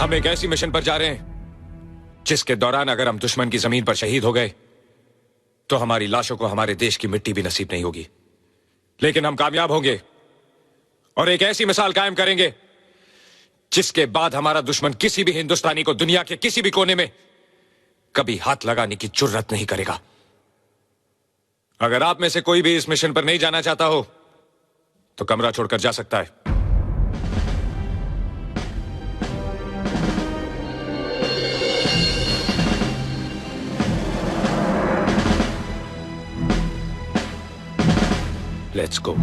हम एक ऐसी मिशन पर जा रहे हैं जिसके दौरान अगर हम दुश्मन की जमीन पर शहीद हो गए तो हमारी लाशों को हमारे देश की मिट्टी भी नसीब नहीं होगी। लेकिन हम कामयाब होंगे और एक ऐसी मिसाल कायम करेंगे जिसके बाद हमारा दुश्मन किसी भी हिंदुस्तानी को दुनिया के किसी भी कोने में कभी हाथ लगाने की जुर्रत नहीं करेगा। अगर आप में से कोई भी इस मिशन पर नहीं जाना चाहता हो तो कमरा छोड़कर जा सकता है। Let's go.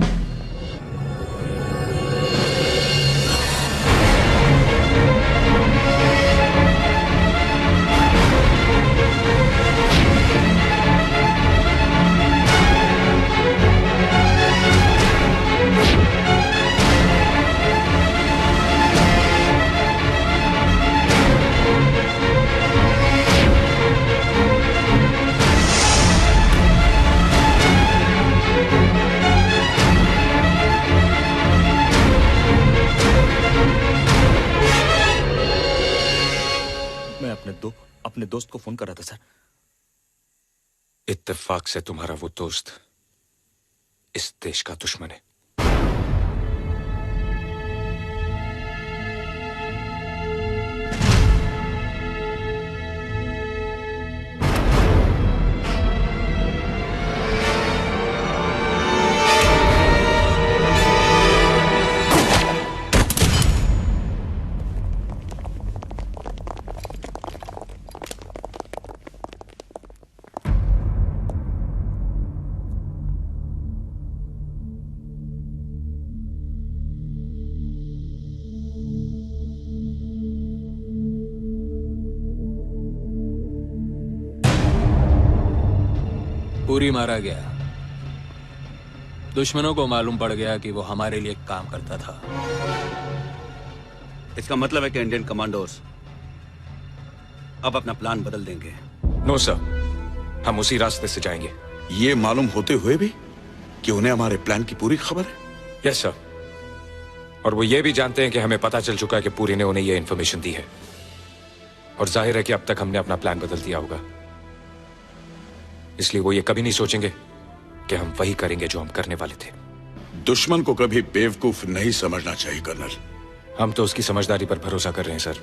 अपने दोस्त को फोन कर रहा था सर। इत्तेफाक से तुम्हारा वो दोस्त इस देश का दुश्मन है। पूरी मारा गया। दुश्मनों को मालूम पड़ गया कि वो हमारे लिए काम करता था। इसका मतलब है कि इंडियन कमांडोज अब अपना प्लान बदल देंगे। नो सर, हम उसी रास्ते से जाएंगे। ये मालूम होते हुए भी कि उन्हें हमारे प्लान की पूरी खबर है? यस सर, और वो ये भी जानते हैं कि हमें पता चल चुका है कि पूरी ने उन्हें ये इंफॉर्मेशन दी है, और जाहिर है कि अब तक हमने अपना प्लान बदल दिया होगा। इसलिए वो ये कभी नहीं सोचेंगे कि हम वही करेंगे जो हम करने वाले थे। दुश्मन को कभी बेवकूफ नहीं समझना चाहिए कर्नल। हम तो उसकी समझदारी पर भरोसा कर रहे हैं सर।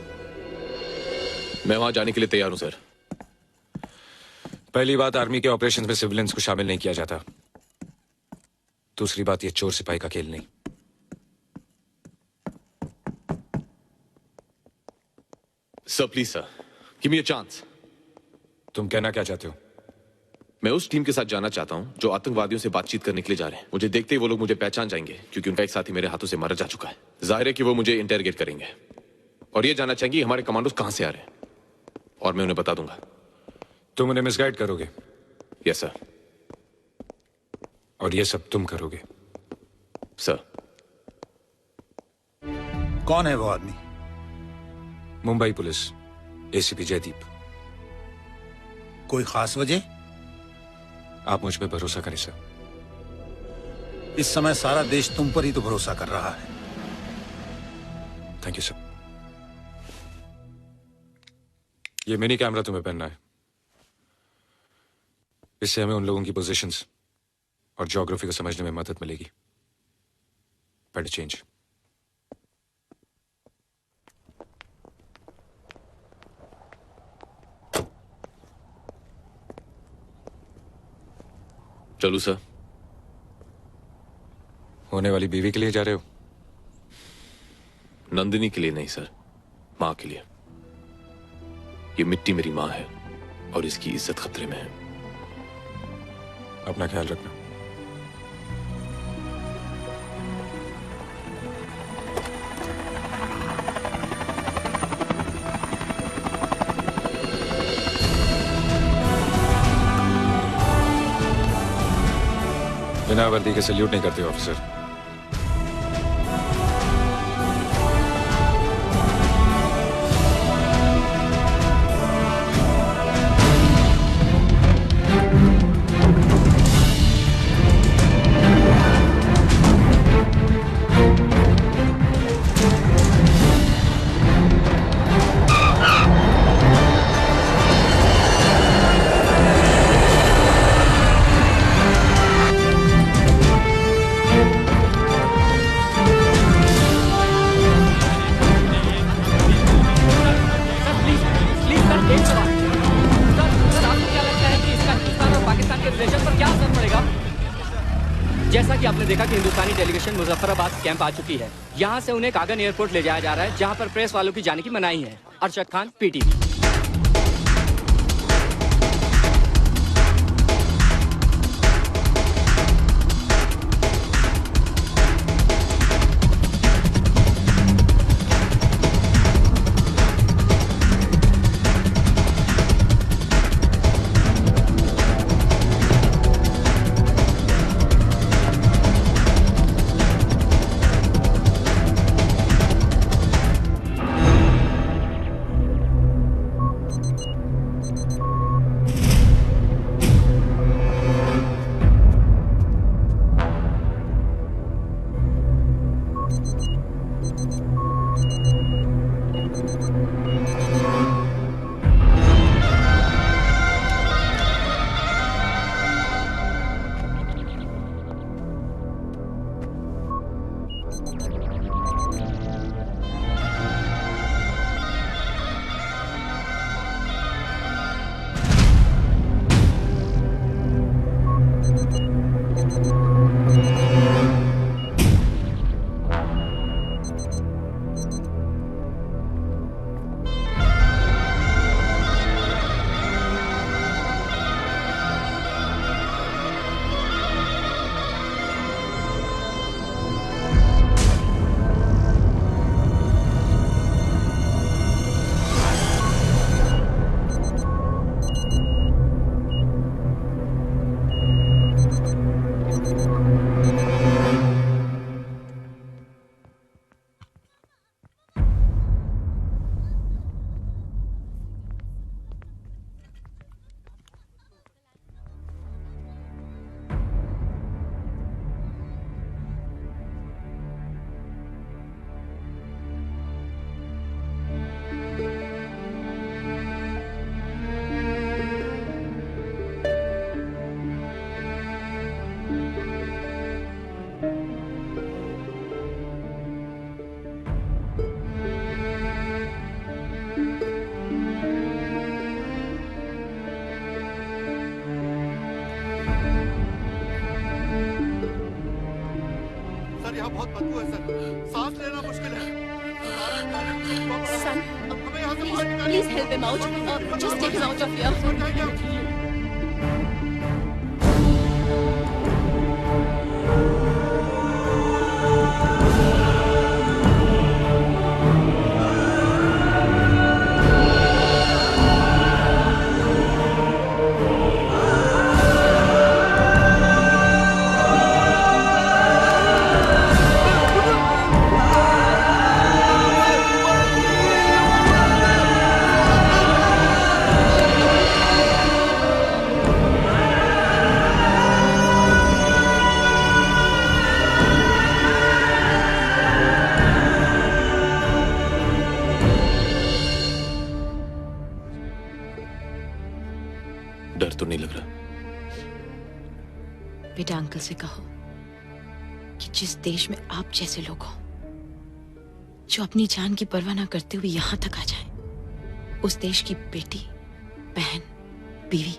मैं वहां जाने के लिए तैयार हूं सर। पहली बात, आर्मी के ऑपरेशंस में सिविलियंस को शामिल नहीं किया जाता। दूसरी बात, ये चोर सिपाही का खेल नहीं। Sir please sir, give me a chance. तुम कहना क्या चाहते हो? मैं उस टीम के साथ जाना चाहता हूं जो आतंकवादियों से बातचीत करने के लिए जा रहे हैं। मुझे देखते ही वो लोग मुझे पहचान जाएंगे क्योंकि उनका एक साथी मेरे हाथों से मारा जा चुका है। जाहिर है कि वो मुझे इंटरोगेट करेंगे और ये जानना चाहेंगे हमारे कमांडोज कहां से आ रहे हैं, और मैं उन्हें बता दूंगा। तुम उन्हें मिसगाइड करोगे? Yes sir. और ये सब तुम करोगे? सर। कौन है वो आदमी? Mumbai police ACP Jaideep. कोई खास वजह? आप मुझ पे भरोसा करें सर। इस समय सारा देश तुम पर ही तो भरोसा कर रहा है। Thank you sir. ये मिनी कैमरा तुम्हें पहनना है। इससे हमें उन लोगों की पोजीशंस और ज्योग्राफी को समझने में मदद मिलेगी। Better change. चलू सर। होने वाली बीवी के लिए जा रहे हो? नंदिनी के लिए नहीं सर, मां के लिए। ये मिट्टी मेरी मां है और इसकी इज्जत खतरे में है। अपना ख्याल रखना। बिना वर्दी के सल्यूट नहीं करते ऑफिसर। आपने देखा कि हिंदुस्तानी डेलीगेशन मुजफ्फराबाद कैंप आ चुकी है। यहाँ से उन्हें कागन एयरपोर्ट ले जाया जा रहा है, जहाँ पर प्रेस वालों की जाने की मनाही है। अरशद खान, पीटीवी। यहाँ बहुत बदबू है सर, सांस लेना मुश्किल है। Son, हमें यहाँ से बाहर निकालिए। please help him out. Just take him out of here. डर तो नहीं लग रहा? बेटा अंकल से कहो कि जिस देश में आप जैसे लोग हो, जो अपनी जान की परवाह ना करते हुए यहां तक आ जाए, उस देश की बेटी, बहन, बीवी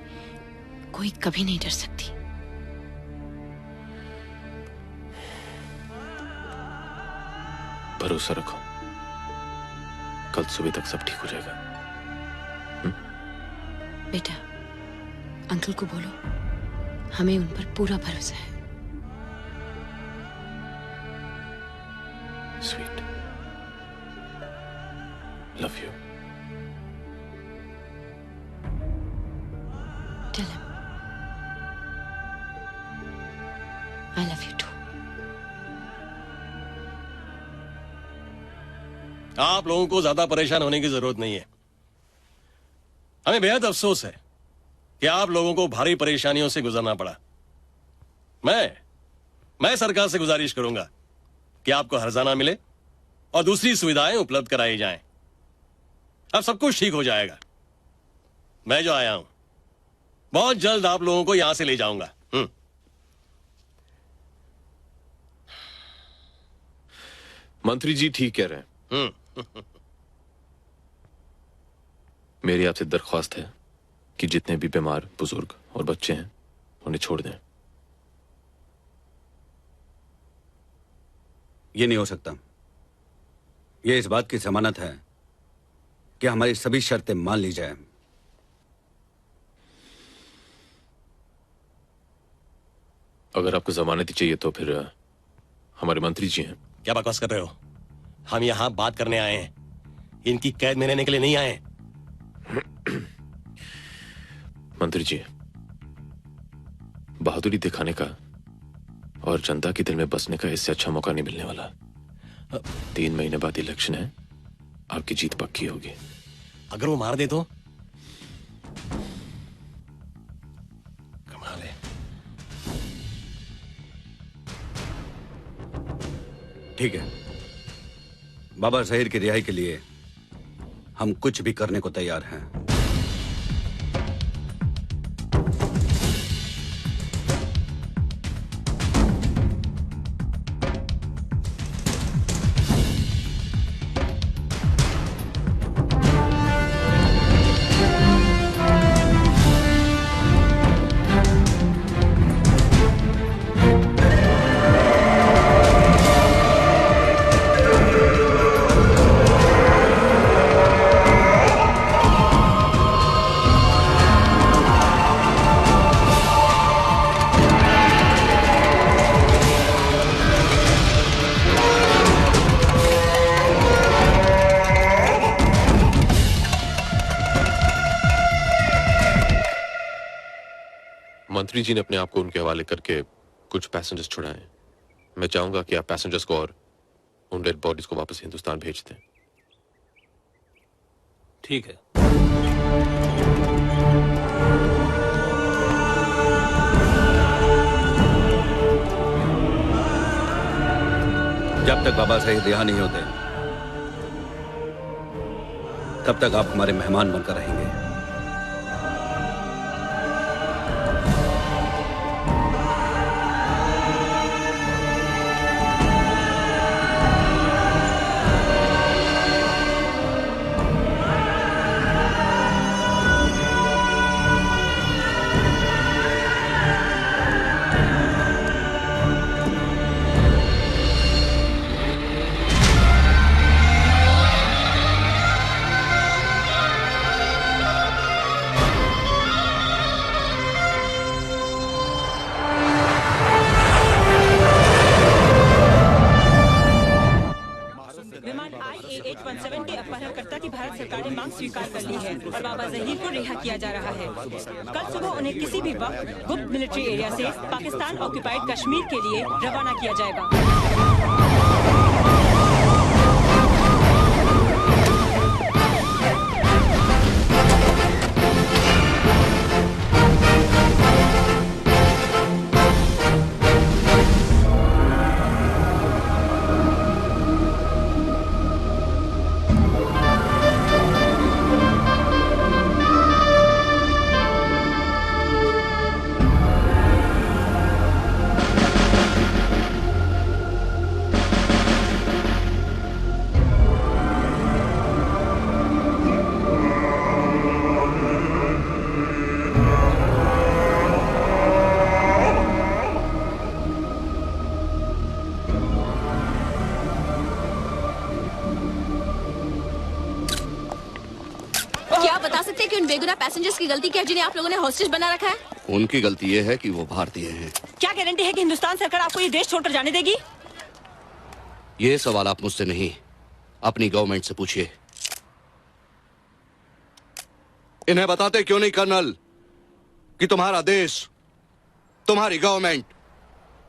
कोई कभी नहीं डर सकती। भरोसा रखो, कल सुबह तक सब ठीक हो जाएगा। बेटा अंकल को बोलो हमें उन पर पूरा भरोसा है। Sweet, love you. Tell him I love you too. आप लोगों को ज्यादा परेशान होने की जरूरत नहीं है। हमें बेहद अफसोस है कि आप लोगों को भारी परेशानियों से गुजरना पड़ा। मैं सरकार से गुजारिश करूंगा कि आपको हर्जाना मिले और दूसरी सुविधाएं उपलब्ध कराई जाएं। अब सब कुछ ठीक हो जाएगा। मैं जो आया हूं बहुत जल्द आप लोगों को यहां से ले जाऊंगा। मंत्री जी ठीक कह रहे हैं। मेरी आपसे दरख्वास्त है कि जितने भी बीमार, बुजुर्ग और बच्चे हैं उन्हें छोड़ दें। ये नहीं हो सकता। ये इस बात की जमानत है कि हमारी सभी शर्तें मान ली जाए। अगर आपको जमानत ही चाहिए तो फिर हमारे मंत्री जी हैं। क्या बकवास कर रहे हो? हम यहां बात करने आए हैं, इनकी कैद में रहने के लिए नहीं आए। मंत्री जी, बहादुरी दिखाने का और जनता के दिल में बसने का इससे अच्छा मौका नहीं मिलने वाला। 3 महीने बाद इलेक्शन है, आपकी जीत पक्की होगी। अगर वो मार दे तो? कमाल है। ठीक है, बाबा जहीर की रिहाई के लिए हम कुछ भी करने को तैयार हैं। मंत्री जी ने अपने आप को उनके हवाले करके कुछ पैसेंजर्स छुड़ाए। मैं चाहूंगा कि आप पैसेंजर्स को और उन डेड बॉडीज को वापस हिंदुस्तान भेज दें। ठीक है। जब तक बाबा साहिब रिहा नहीं होते तब तक आप हमारे मेहमान बनकर रहेंगे। विमान IAH-17 के अपहरणकर्ता की भारत सरकार ने मांग स्वीकार कर ली है और बाबा जहीर को रिहा किया जा रहा है। कल सुबह उन्हें किसी भी वक्त गुप्त मिलिट्री एरिया से पाकिस्तान ऑक्यूपाइड कश्मीर के लिए रवाना किया जाएगा। क्या आप बता सकते हैं कि उन बेगुनाह पैसेंजर्स की गलती क्या है जिन्हें आप लोगों ने हॉस्टेज बना रखा है? उनकी गलती ये है कि वो भारतीय हैं। क्या गारंटी है कि हिंदुस्तान सरकार आपको ये देश छोड़कर जाने देगी? ये सवाल आप मुझसे नहीं, अपनी गवर्नमेंट से पूछिए। इन्हें बताते क्यों नहीं कर्नल कि तुम्हारा देश, तुम्हारी गवर्नमेंट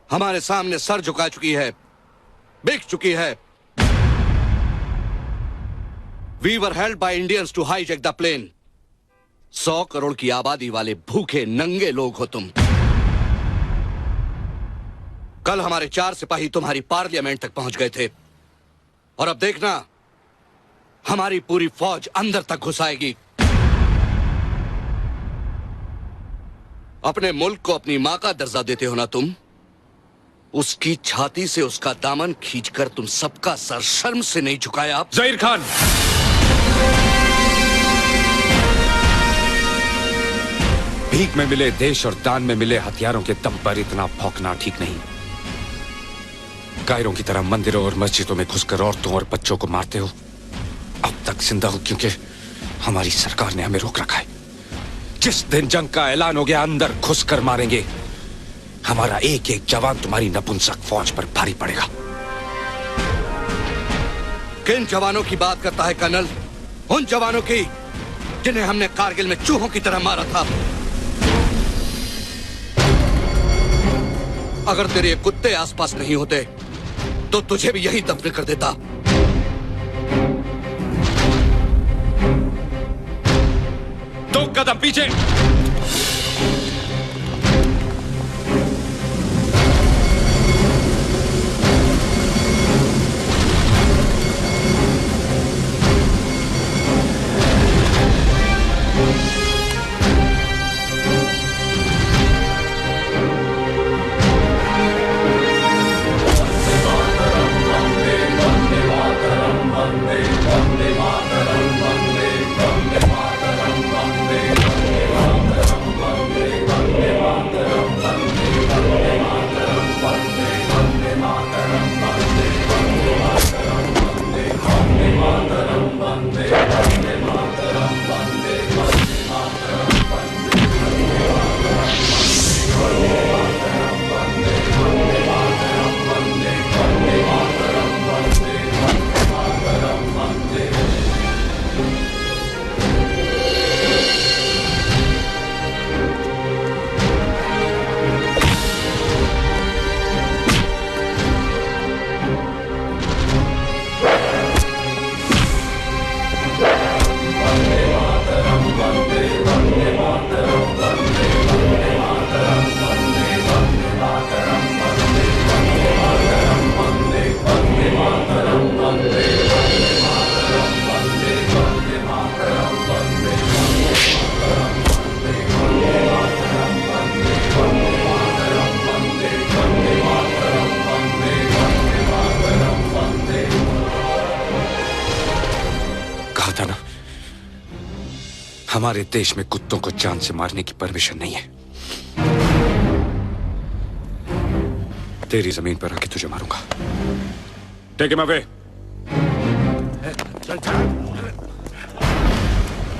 हमारे सामने सर झुका चुकी है, बिक चुकी है। We were held by Indians to hijack the plane. 100 crore की आबादी वाले भूखे नंगे लोग हो तुम। कल हमारे 4 सिपाही तुम्हारी पार्लियामेंट तक पहुंच गए थे और अब देखना हमारी पूरी फौज अंदर तक घुस आएगी। अपने मुल्क को अपनी मां का दर्जा देते हो ना तुम? उसकी छाती से उसका दामन खींचकर तुम सबका सर शर्म से नहीं झुकाया। जहीर खान, भीख में मिले देश और दान में मिले हथियारों के दम पर इतना भौंकना ठीक नहीं। कायरों की तरह मंदिरों और मस्जिदों में घुसकर औरतों और बच्चों को मारते हो। अब तक जिंदा हो क्योंकि हमारी सरकार ने हमें रोक रखा है। जिस दिन जंग का ऐलान हो गया अंदर घुसकर मारेंगे। हमारा एक एक जवान तुम्हारी नपुंसक फौज पर भारी पड़ेगा। किन जवानों की बात करता है कर्नल? उन जवानों की जिन्हें हमने कारगिल में चूहों की तरह मारा था। अगर तेरे कुत्ते आसपास नहीं होते तो तुझे भी यही दफन कर देता। दो कदम पीछे। हमारे देश में कुत्तों को जान से मारने की परमिशन नहीं है। तेरी जमीन पर आके तुझे मारूंगा। Take him away. चल चल।